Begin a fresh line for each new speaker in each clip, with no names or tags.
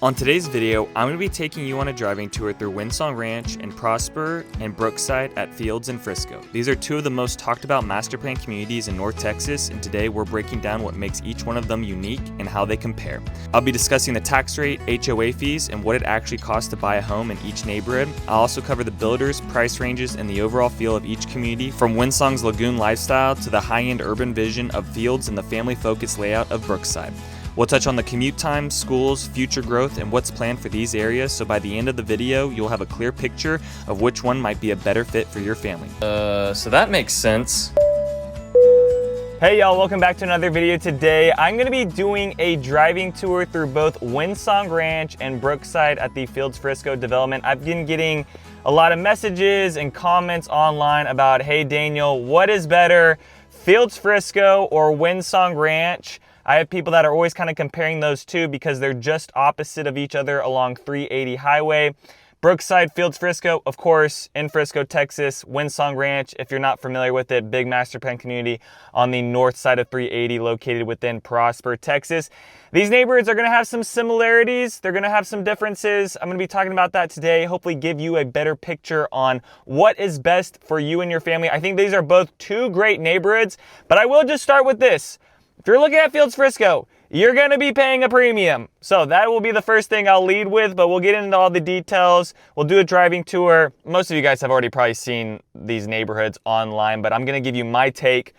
On today's video, I'm going to be taking you on a driving tour through Windsong Ranch and Prosper and Brookside at Fields and Frisco. These are two of the most talked about master plan communities in North Texas, and today we're breaking down what makes each one of them unique and how they compare. I'll be discussing the tax rate, HOA fees, and what it actually costs to buy a home in each neighborhood. I'll also cover the builders, price ranges, and the overall feel of each community, from Windsong's lagoon lifestyle to the high-end urban vision of Fields and the family-focused layout of Brookside. We'll touch on the commute times, schools, future growth, and what's planned for these areas, so by the end of the video, you'll have a clear picture of which one might be a better fit for your family. So that makes sense. Hey y'all, welcome back to another video. Today, I'm gonna be doing a driving tour through both Windsong Ranch and Brookside at the Fields Frisco development. I've been getting a lot of messages and comments online about, hey Daniel, what is better, Fields Frisco or Windsong Ranch? I have people that are always kind of comparing those two because they're just opposite of each other along 380 highway. Brookside, Fields, Frisco, of course, in Frisco, Texas. Windsong Ranch, if you're not familiar with it, big master plan community on the north side of 380 located within Prosper, Texas. These neighborhoods are going to have some similarities. They're going to have some differences. I'm going to be talking about that today, hopefully give you a better picture on what is best for you and your family. I think these are both two great neighborhoods, but I will just start with this. If you're looking at Fields Frisco, you're going to be paying a premium. So that will be the first thing I'll lead with, but we'll get into all the details. We'll do a driving tour. Most of you guys have already probably seen these neighborhoods online, but I'm going to give you my take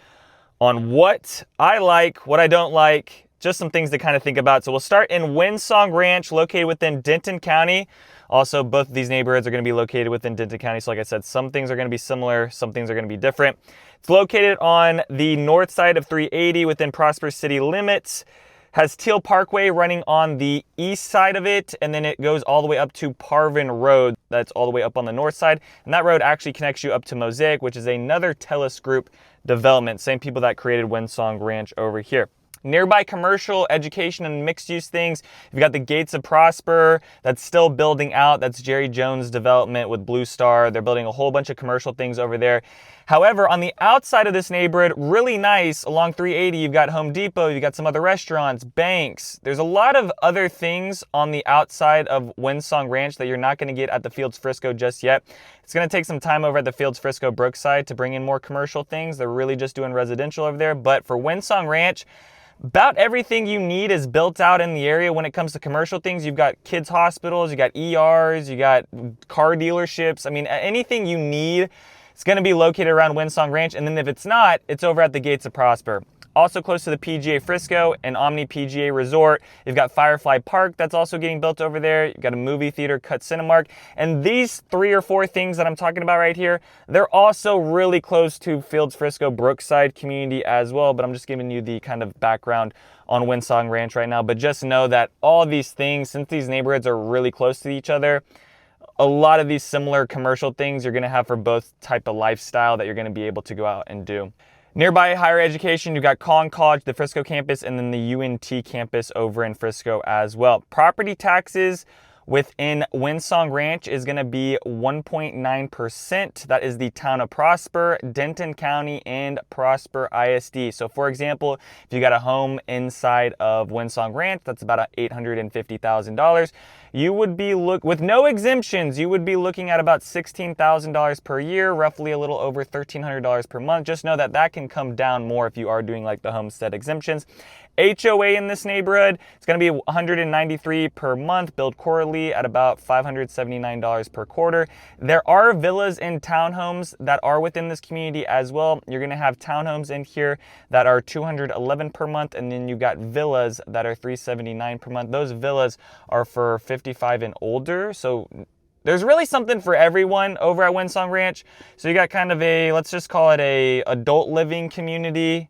on what I like, what I don't like, just some things to kind of think about. So we'll start in Windsong Ranch, located within Denton County. Also, both of these neighborhoods are going to be located within Denton County. So like I said, some things are going to be similar, some things are going to be different. It's located on the north side of 380 within Prosper city limits. Has Teal Parkway running on the east side of it, and then it goes all the way up to Parvin Road. That's all the way up on the north side. And that road actually connects you up to Mosaic, which is another Telus Group development. Same people that created Windsong Ranch over here. Nearby commercial, education, and mixed-use things. You've got the Gates of Prosper that's still building out. That's Jerry Jones' development with Blue Star. They're building a whole bunch of commercial things over there. However, on the outside of this neighborhood, really nice, along 380, you've got Home Depot, you've got some other restaurants, banks. There's a lot of other things on the outside of Windsong Ranch that you're not going to get at the Fields Frisco just yet. It's going to take some time over at the Fields Frisco Brookside to bring in more commercial things. They're really just doing residential over there. But for Windsong Ranch, about everything you need is built out in the area. When it comes to commercial things, you've got kids hospitals, you got ERs, you got car dealerships. I mean, anything you need, it's going to be located around Windsong Ranch. And then if it's not, it's over at the Gates of Prosper. Also close to the PGA Frisco and Omni PGA Resort. You've got Firefly Park that's also getting built over there. You've got a movie theater, Cut Cinemark. And these 3 or 4 things that I'm talking about right here, they're also really close to Fields Frisco Brookside community as well. But I'm just giving you the kind of background on Windsong Ranch right now. But just know that all these things, since these neighborhoods are really close to each other, a lot of these similar commercial things you're going to have for both type of lifestyle that you're going to be able to go out and do. Nearby higher education, you've got Collin College, the Frisco campus, and then the UNT campus over in Frisco as well. Property taxes within Windsong Ranch is going to be 1.9%. That is the town of Prosper, Denton County, and Prosper ISD. So for example, if you got a home inside of Windsong Ranch, that's about $850,000. You would be with no exemptions, you would be looking at about $16,000 per year, roughly a little over $1,300 per month. Just know that that can come down more if you are doing like the homestead exemptions. HOA in this neighborhood, it's going to be $193 per month, billed quarterly at about $579 per quarter. There are villas and townhomes that are within this community as well. You're going to have townhomes in here that are $211 per month, and then you've got villas that are $379 per month. Those villas are for 55 and older, so there's really something for everyone over at Windsong Ranch. So you got kind of a, let's just call it a adult living community.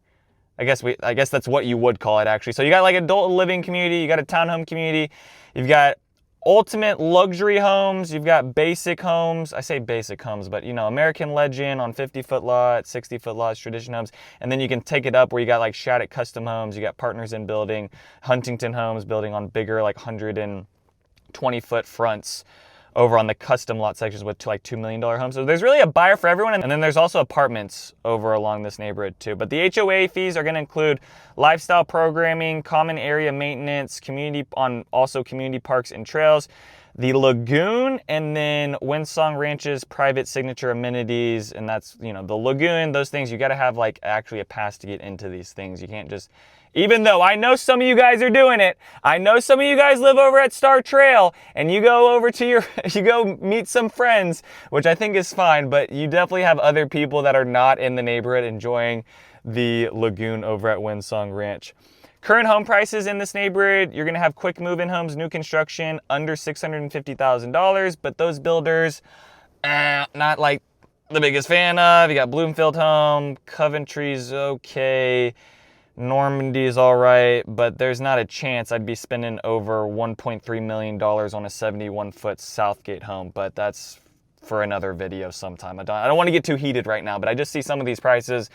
I guess that's what you would call it actually. So you got like adult living community, you got a townhome community, you've got ultimate luxury homes, you've got basic homes. I say basic homes, but you know, American Legend on 50-foot lots, 60-foot lots, tradition homes. And then you can take it up where you got like Shattuck custom homes, you got Partners in Building, Huntington Homes building on bigger like 120-foot fronts over on the custom lot sections with like $2 million homes. So there's really a buyer for everyone. And then there's also apartments over along this neighborhood too. But the HOA fees are gonna include lifestyle programming, common area maintenance, also community parks and trails, the lagoon, and then Windsong Ranch's private signature amenities. And that's, you know, the lagoon, those things, you gotta have like actually a pass to get into these things. You can't just, even though I know some of you guys are doing it, I know some of you guys live over at Star Trail and you go over to you go meet some friends, which I think is fine, but you definitely have other people that are not in the neighborhood enjoying the lagoon over at Windsong Ranch. Current home prices in this neighborhood, you're gonna have quick move-in homes, new construction, under $650,000, but those builders, not like the biggest fan of. You got Bloomfield Home, Coventry's okay, Normandy is all right, but there's not a chance I'd be spending over $1.3 million on a 71-foot Southgate home, but that's for another video sometime. I don't want to get too heated right now, but I just see some of these prices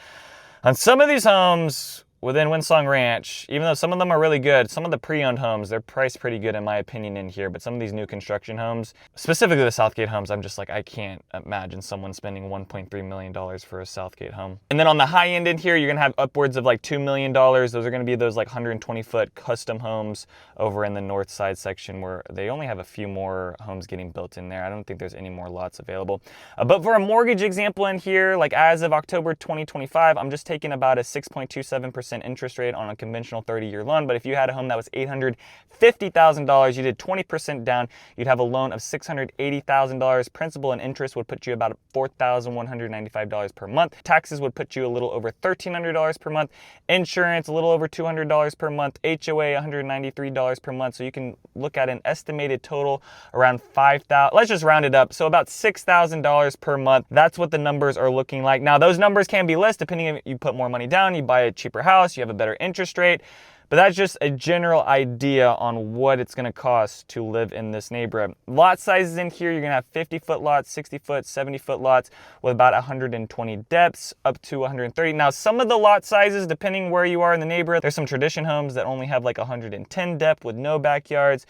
on some of these homes within Windsong Ranch. Even though some of them are really good, some of the pre-owned homes, they're priced pretty good in my opinion in here, but some of these new construction homes, specifically the Southgate homes, I'm just like, I can't imagine someone spending $1.3 million for a Southgate home. And then on the high end in here, you're gonna have upwards of like $2 million. Those are gonna be those like 120-foot custom homes over in the north side section where they only have a few more homes getting built in there. I don't think there's any more lots available. But for a mortgage example in here, like as of October 2025, I'm just taking about a 6.27% interest rate on a conventional 30-year loan. But if you had a home that was $850,000, you did 20% down, you'd have a loan of $680,000. Principal and interest would put you about $4,195 per month. Taxes would put you a little over $1,300 per month. Insurance, a little over $200 per month. HOA, $193 per month. So you can look at an estimated total around $5,000. Let's just round it up. So about $6,000 per month. That's what the numbers are looking like. Now, those numbers can be less depending if you put more money down, you buy a cheaper house, you have a better interest rate. But that's just a general idea on what it's going to cost to live in this neighborhood. Lot sizes in here, you're going to have 50-foot lots, 60-foot, 70-foot lots with about 120 depths up to 130. Now, some of the lot sizes, depending where you are in the neighborhood, there's some tradition homes that only have like 110 depth with no backyards.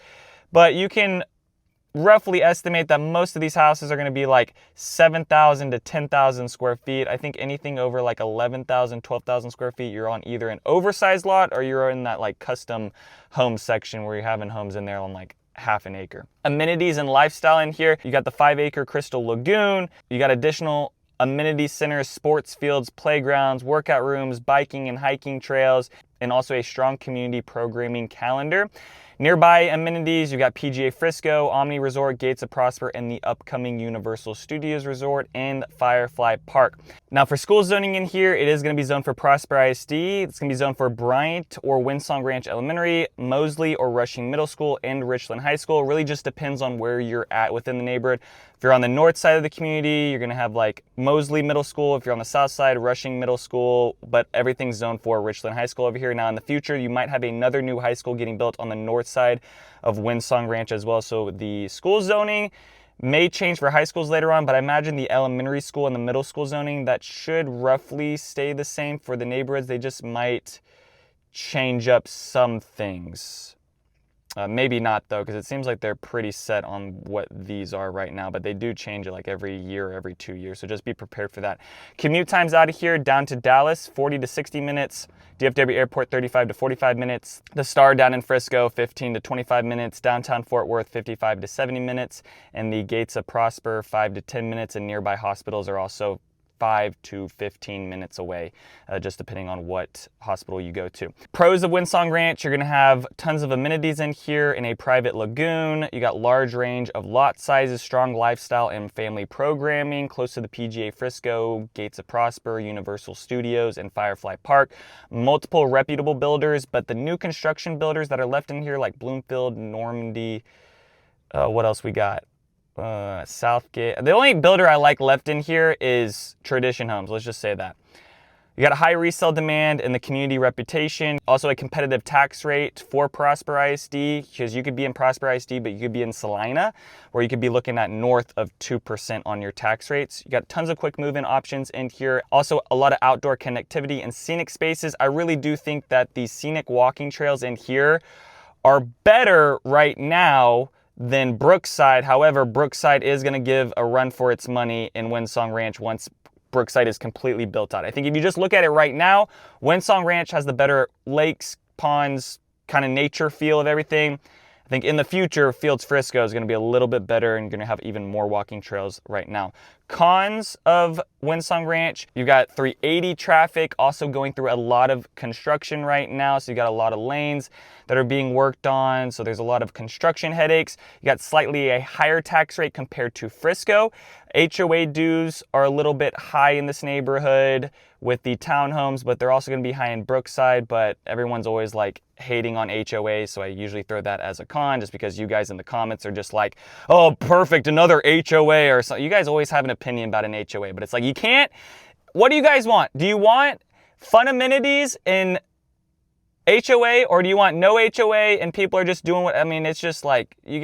But you can roughly estimate that most of these houses are going to be like 7,000 to 10,000 square feet. I think anything over like 11,000, 12,000 square feet, you're on either an oversized lot or you're in that like custom home section where you're having homes in there on like half an acre. Amenities and lifestyle in here, you got the 5-acre Crystal Lagoon, you got additional amenity centers, sports fields, playgrounds, workout rooms, biking and hiking trails, and also a strong community programming calendar. Nearby amenities, you got PGA Frisco, Omni Resort, Gates of Prosper, and the upcoming Universal Studios Resort and Firefly Park. Now for school zoning in here, it is going to be zoned for Prosper ISD, it's going to be zoned for Bryant or Windsong Ranch Elementary, Mosley or Rushing Middle School, and Richland High School. It really just depends on where you're at within the neighborhood. If you're on the north side of the community, you're going to have like Mosley Middle School. If you're on the south side, Rushing Middle School, but everything's zoned for Richland High School over here. Now in the future, you might have another new high school getting built on the north side of Windsong Ranch as well. So the school zoning may change for high schools later on, but I imagine the elementary school and the middle school zoning, that should roughly stay the same for the neighborhoods. They just might change up some things. Maybe not though, because it seems like they're pretty set on what these are right now, but they do change it like every year or every 2 years. So just be prepared for that. Commute times out of here down to Dallas, 40 to 60 minutes. DFW Airport, 35 to 45 minutes. The Star down in Frisco, 15 to 25 minutes. Downtown Fort Worth, 55 to 70 minutes. And the Gates of Prosper, 5 to 10 minutes. And nearby hospitals are also 5 to 15 minutes away, just depending on what hospital you go to. Pros of Windsong Ranch, you're going to have tons of amenities in here in a private lagoon. You got large range of lot sizes, strong lifestyle and family programming, close to the PGA Frisco, Gates of Prosper, Universal Studios, and Firefly Park. Multiple reputable builders, but the new construction builders that are left in here like Bloomfield, Normandy, what else we got? Southgate. The only builder I like left in here is Tradition Homes. Let's just say that. You got a high resale demand and the community reputation. Also a competitive tax rate for Prosper ISD, because you could be in Prosper ISD, but you could be in Salina, where you could be looking at north of 2% on your tax rates. You got tons of quick move-in options in here. Also a lot of outdoor connectivity and scenic spaces. I really do think that the scenic walking trails in here are better right now than Brookside. However, Brookside is going to give a run for its money in Windsong Ranch once Brookside is completely built out. I think if you just look at it right now, Windsong Ranch has the better lakes, ponds, kind of nature feel of everything. I think in the future, Fields Frisco is going to be a little bit better and going to have even more walking trails right now. Cons of Windsong Ranch, you got 380 traffic, also going through a lot of construction right now. So you got a lot of lanes that are being worked on. So there's a lot of construction headaches. You got slightly a higher tax rate compared to Frisco. HOA dues are a little bit high in this neighborhood with the townhomes, but they're also going to be high in Brookside, but everyone's always like hating on HOA, so I usually throw that as a con just because you guys in the comments are just like, oh, perfect, another HOA or something. You guys always have an opinion about an HOA, but it's like, you can't, what do you guys want? Do you want fun amenities in HOA, or do you want no HOA and people are just doing what, I mean, it's just like, you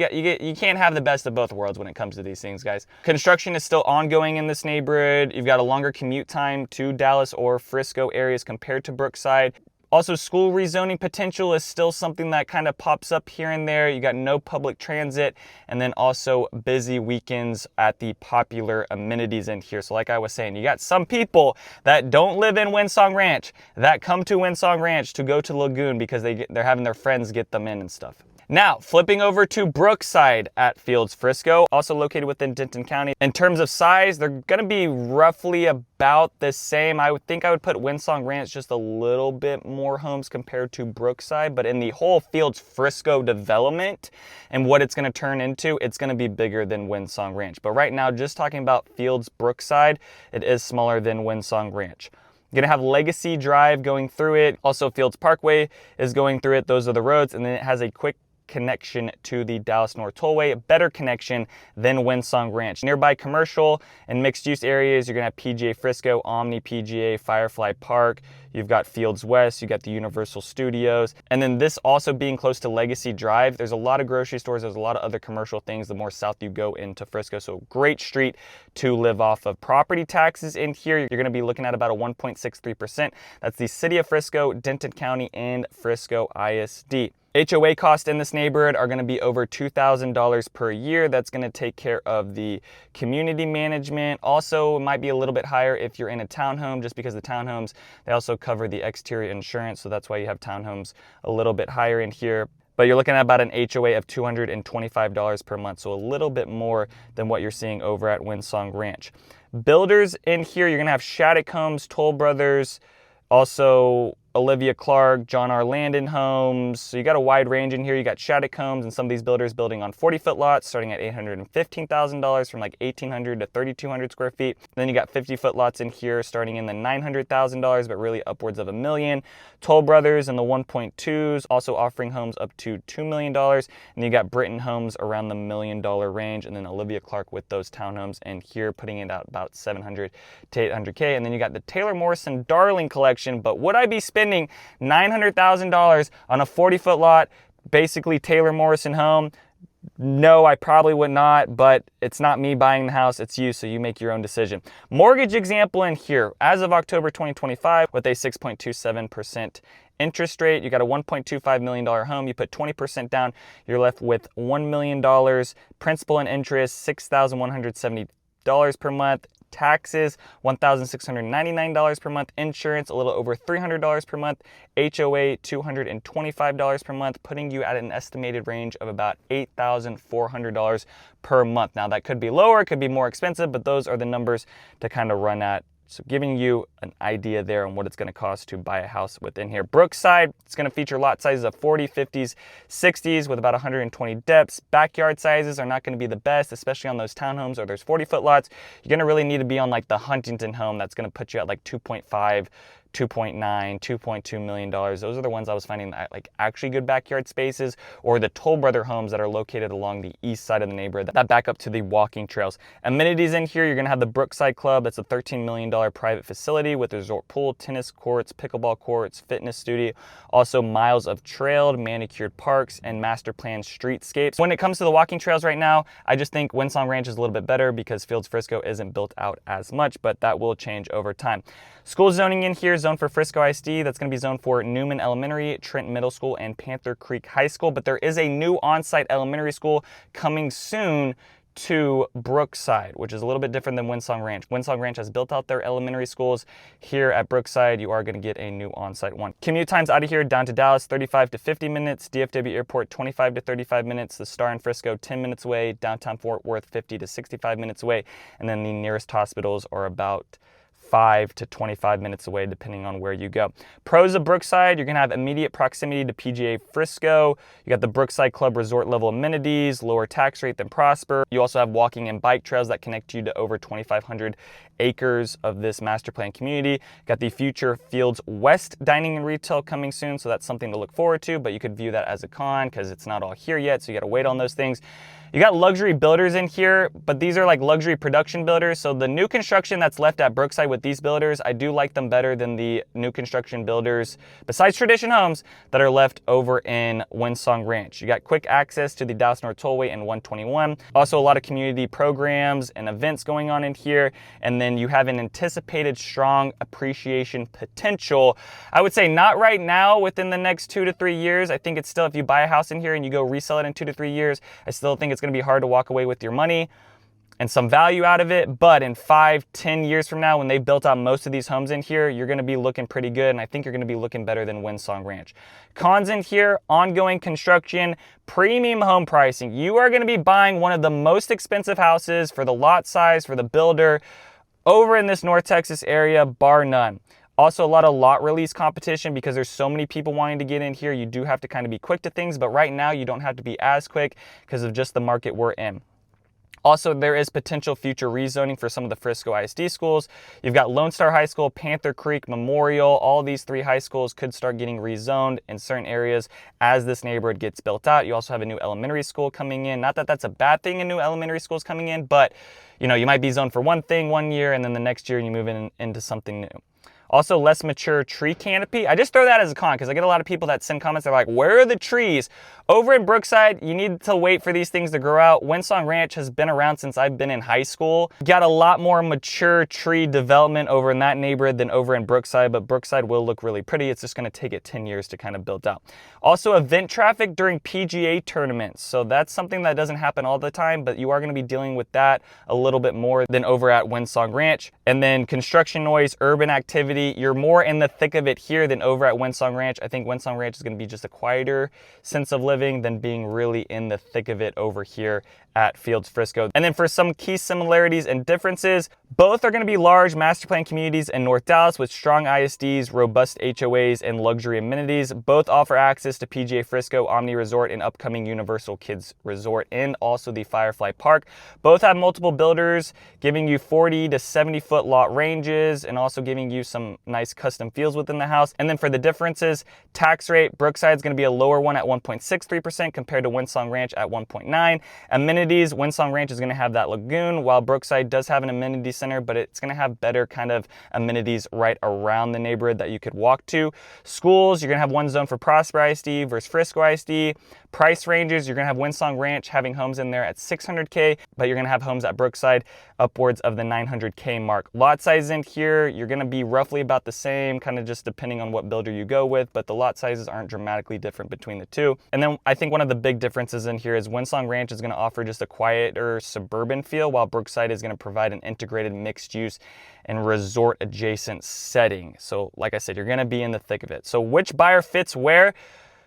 can't have the best of both worlds when it comes to these things, guys. Construction is still ongoing in this neighborhood. You've got a longer commute time to Dallas or Frisco areas compared to Brookside. Also, school rezoning potential is still something that kind of pops up here and there. You got no public transit, and then also busy weekends at the popular amenities in here. So like I was saying, you got some people that don't live in Windsong Ranch that come to Windsong Ranch to go to Lagoon because they're having their friends get them in and stuff. Now, flipping over to Brookside at Fields Frisco, also located within Denton County. In terms of size, they're gonna be roughly about the same. I would think I would put Windsong Ranch just a little bit more homes compared to Brookside, but in the whole Fields Frisco development and what it's gonna turn into, it's gonna be bigger than Windsong Ranch. But right now, just talking about Fields Brookside, it is smaller than Windsong Ranch. You're gonna have Legacy Drive going through it. Also, Fields Parkway is going through it. Those are the roads, and then it has a quick connection to the Dallas North Tollway, a better connection than Windsong Ranch. Nearby commercial and mixed use areas, you're gonna have PGA Frisco, Omni PGA, Firefly Park. You've got Fields West, you got the Universal Studios. And then this also being close to Legacy Drive, there's a lot of grocery stores, there's a lot of other commercial things the more south you go into Frisco. So great street to live off of. Property taxes in here, you're gonna be looking at about a 1.63%. That's the City of Frisco, Denton County, and Frisco ISD. HOA costs in this neighborhood are going to be over $2,000 per year. That's going to take care of the community management. Also, it might be a little bit higher if you're in a townhome, just because the townhomes, they also cover the exterior insurance. So that's why you have townhomes a little bit higher in here. But you're looking at about an HOA of $225 per month. So a little bit more than what you're seeing over at Windsong Ranch. Builders in here, you're going to have Shattuck Homes, Toll Brothers, also Olivia Clark, John R. Landon Homes. So you got a wide range in here. You got Shattuck Homes and some of these builders building on 40-foot lots starting at $815,000 from like 1,800 to 3,200 square feet. Then you got 50-foot lots in here starting in the $900,000, but really upwards of $1 million. Toll Brothers and the 1.2s also offering homes up to $2 million. And you got Britton Homes around the $1 million range. And then Olivia Clark with those townhomes in here, putting it out about $700,000 to $800K. And then you got the Taylor Morrison Darling collection. But would I be spending $900,000 on a 40-foot lot, basically Taylor Morrison home? No, I probably would not, but it's not me buying the house, it's you, so you make your own decision. Mortgage example in here, as of October 2025, with a 6.27% interest rate, you got a $1.25 million home, you put 20% down, you're left with $1 million, principal and interest, $6,170 per month, taxes, $1,699 per month, insurance, a little over $300 per month, HOA, $225 per month, putting you at an estimated range of about $8,400 per month. Now that could be lower, it could be more expensive, but those are the numbers to kind of run at. So giving you an idea there on what it's going to cost to buy a house within here. Brookside, it's going to feature lot sizes of 40, 50s, 60s with about 120 depths. Backyard sizes are not going to be the best, especially on those townhomes or there's 40-foot lots. You're going to really need to be on like the Huntington home. That's going to put you at like 2.5, 2.9, $2.2 million. Those are the ones I was finding that like actually good backyard spaces, or the Toll Brother homes that are located along the east side of the neighborhood that back up to the walking trails. Amenities in here, you're gonna have the Brookside Club. That's a $13 million private facility with a resort pool, tennis courts, pickleball courts, fitness studio, also miles of trailed, manicured parks, and master planned streetscapes. When it comes to the walking trails right now, I just think Windsong Ranch is a little bit better because Fields Frisco isn't built out as much, but that will change over time. School zoning in here, zoned for Frisco ISD. That's going to be zoned for Newman Elementary, Trent Middle School, and Panther Creek High School. But there is a new on-site elementary school coming soon to Brookside, which is a little bit different than Windsong Ranch. Windsong Ranch has built out their elementary schools. Here at Brookside, you are going to get a new on-site one. Commute times out of here down to Dallas, 35 to 50 minutes. DFW Airport, 25 to 35 minutes. The Star in Frisco, 10 minutes away. Downtown Fort Worth, 50 to 65 minutes away. And then the nearest hospitals are about 5 to 25 minutes away, depending on where you go. Pros of Brookside, you're gonna have immediate proximity to PGA Frisco. You got the Brookside Club resort level amenities, lower tax rate than Prosper. You also have walking and bike trails that connect you to over 2,500 acres of this master plan community. Got the future Fields West dining and retail coming soon, so that's something to look forward to, but you could view that as a con because it's not all here yet, so you gotta wait on those things. You got luxury builders in here, but these are like luxury production builders. So the new construction that's left at Brookside with these builders, I do like them better than the new construction builders, besides Tradition Homes, that are left over in Windsong Ranch. You got quick access to the Dallas North Tollway and 121. Also a lot of community programs and events going on in here. And then you have an anticipated strong appreciation potential. I would say not right now, within the next 2 to 3 years. I think it's still, if you buy a house in here and you go resell it in 2 to 3 years, I still think it's going to be hard to walk away with your money and some value out of it. But in 5-10 years from now, when they've built out most of these homes in here, you're going to be looking pretty good, and I think you're going to be looking better than Windsong Ranch. Cons in here: ongoing construction, premium home pricing. You are going to be buying one of the most expensive houses for the lot size, for the builder, over in this North Texas area, bar none. Also, a lot of lot release competition because there's so many people wanting to get in here. You do have to kind of be quick to things, but right now you don't have to be as quick because of just the market we're in. Also, there is potential future rezoning for some of the Frisco ISD schools. You've got Lone Star High School, Panther Creek, Memorial. All these 3 high schools could start getting rezoned in certain areas as this neighborhood gets built out. You also have a new elementary school coming in. Not that that's a bad thing, a new elementary school's coming in, but you know, you might be zoned for one thing one year and then the next year you move into something new. Also, less mature tree canopy. I just throw that as a con because I get a lot of people that send comments. They're like, where are the trees? Over in Brookside, you need to wait for these things to grow out. Windsong Ranch has been around since I've been in high school. Got a lot more mature tree development over in that neighborhood than over in Brookside, but Brookside will look really pretty. It's just gonna take it 10 years to kind of build out. Also, event traffic during PGA tournaments. So that's something that doesn't happen all the time, but you are gonna be dealing with that a little bit more than over at Windsong Ranch. And then construction noise, urban activity. You're more in the thick of it here than over at Windsong Ranch. I think Windsong Ranch is gonna be just a quieter sense of living than being really in the thick of it over here at Fields Frisco. And then for some key similarities and differences, both are going to be large master plan communities in North Dallas with strong ISDs, robust HOAs, and luxury amenities. Both offer access to PGA Frisco, Omni Resort, and upcoming Universal Kids Resort, and also the Firefly Park. Both have multiple builders, giving you 40 to 70 foot lot ranges, and also giving you some nice custom feels within the house. And then for the differences, tax rate, Brookside is going to be a lower one at 1.63% compared to Windsong Ranch at 1.9%. Amenities, Windsong Ranch is going to have that lagoon, while Brookside does have an amenity center, but it's going to have better kind of amenities right around the neighborhood that you could walk to. Schools, you're going to have one zone for Prosper ISD versus Frisco ISD. Price ranges, you're going to have Windsong Ranch having homes in there at $600K, but you're going to have homes at Brookside upwards of the $900K mark. Lot size in here, you're going to be roughly about the same, kind of just depending on what builder you go with, but the lot sizes aren't dramatically different between the two. And then I think one of the big differences in here is Windsong Ranch is going to offer just a quieter suburban feel, while Brookside is going to provide an integrated mixed use and resort adjacent setting. So like I said, you're going to be in the thick of it. So which buyer fits where?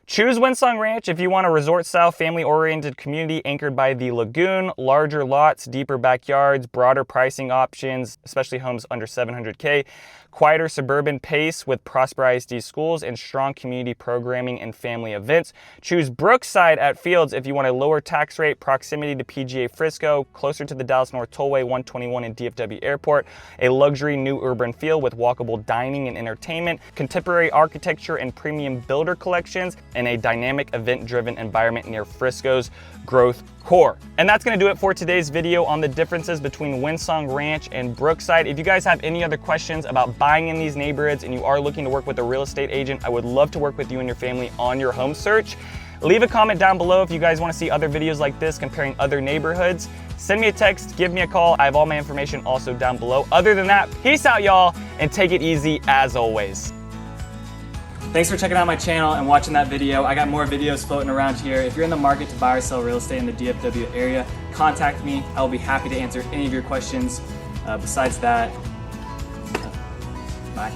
Choose Windsong Ranch if you want a resort-style, family-oriented community anchored by the lagoon, larger lots, deeper backyards, broader pricing options, especially homes under $700K, quieter suburban pace with Prosper ISD schools, and strong community programming and family events. Choose Brookside at Fields if you want a lower tax rate, proximity to PGA Frisco, closer to the Dallas North Tollway, 121 and DFW Airport, a luxury new urban feel with walkable dining and entertainment, contemporary architecture and premium builder collections, and a dynamic event-driven environment near Frisco's growth core. And that's gonna do it for today's video on the differences between Windsong Ranch and Brookside. If you guys have any other questions about buying in these neighborhoods and you are looking to work with a real estate agent, I would love to work with you and your family on your home search. Leave a comment down below if you guys want to see other videos like this comparing other neighborhoods. Send me a text, give me a call. I have all my information also down below. Other than that, peace out, y'all, and take it easy as always. Thanks for checking out my channel and watching that video. I got more videos floating around here. If you're in the market to buy or sell real estate in the DFW area, contact me. I will be happy to answer any of your questions. Besides that,